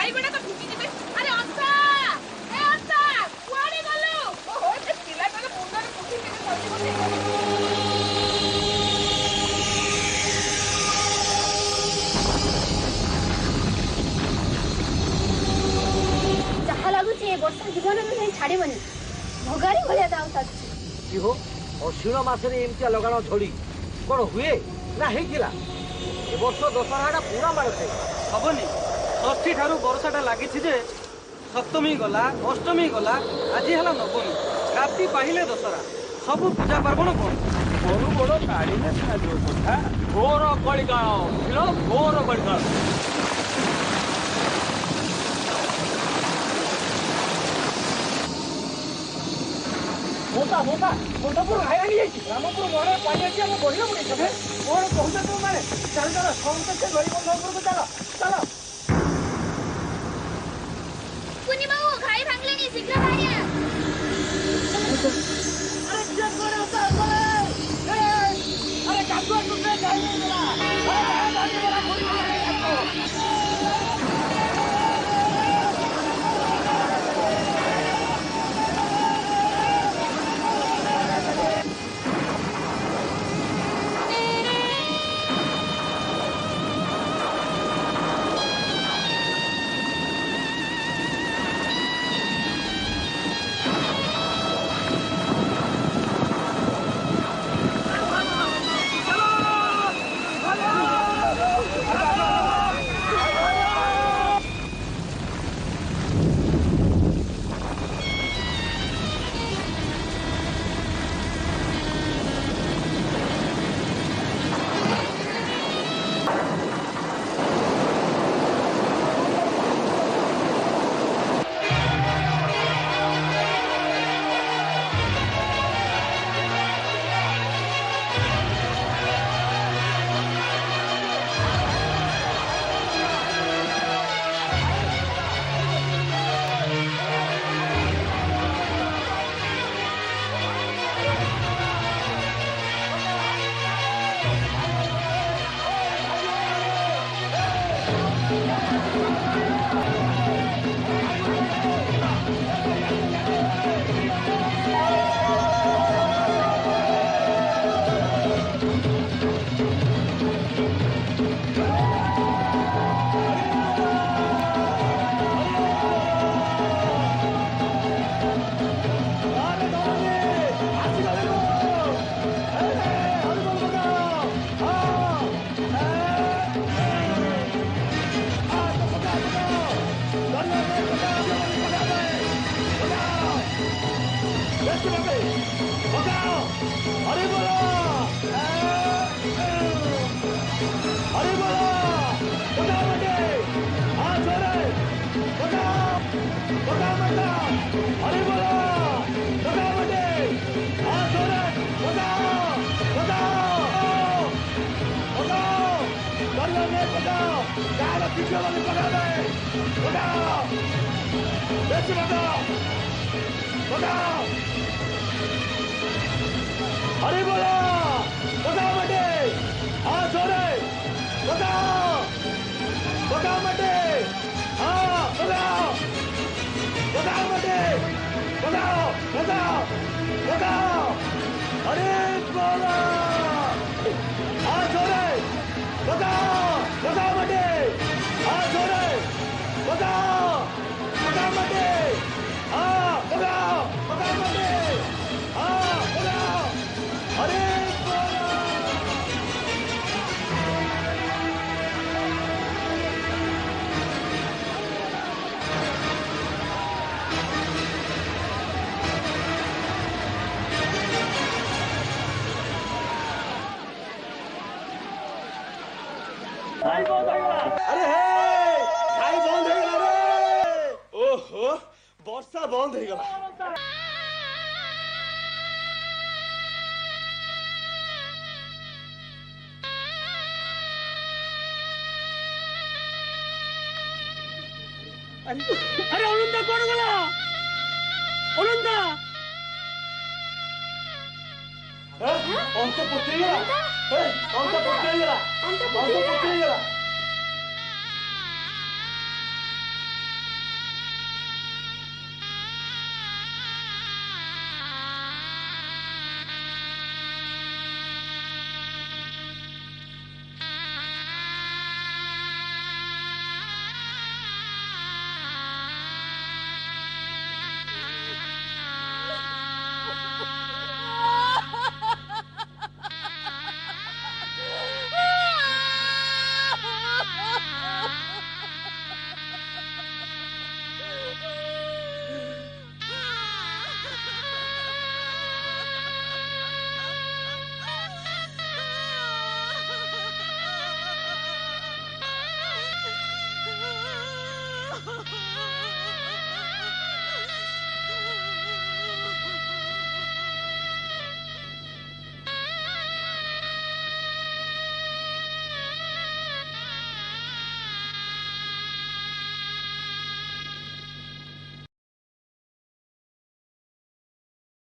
भाई बड़ा तो ढुकी जिबे अरे अंसा ए अंसा कुआडी गलु ओहो ते पिला तले मुंडा रे पुठी के पछी पछी जहा लागुची ए वर्षा जीवन में नहीं छाड़ीबनी भगारी भलिया दाउ साची की हो अश्विन मासरे एमतिया लगाण झड़ी कोन हुए ना हेगिला ए वर्ष दशहराटा पूरा मार खाई हबनी षष्ठी ठारू बरसाटा लागिछि जे सप्तमी गला अष्टमी गला आज हला नवमी राति पाहिले दशहरा सब पूजा पार्वण बड़ बड़ बड़ गाड़ी में खाजो कथा घोर कलिकाल घोर कलिकाल मोटा मोटा मोटापुर आया नहीं है रामपुर मोड़े पानी अच्छी हम बढ़िया पड़े सब और पहुंचे तो माने चल चलो समझते से गरीब बंधु को चलो चलो कुनी बाबू खाई भांगले नहीं शीघ्र भाड़िया अरे चेक करे उतार अरे काकुआ टूटे जाइए जरा अरे गाड़ी वाला खोल के अरे बोला बताओ मटे हाँ छोरे बताओ बताओ मटे हाँ बताओ बताओ मटे बताओ बताओ बताओ अरे बोला हाँ छोरे बताओ बताओ मटे हाँ छोरे बताओ बताओ मटे हाँ बताओ बताओ मटे हाँ बताओ अरे खाई बंद हो गया अरे हे खाई बंद हो गया रे ओहो वर्षा बंद हो गया अरे अनुंदा कौन गला अनुंदा अंत पुत्री अंत पुत्री अंत पुत्री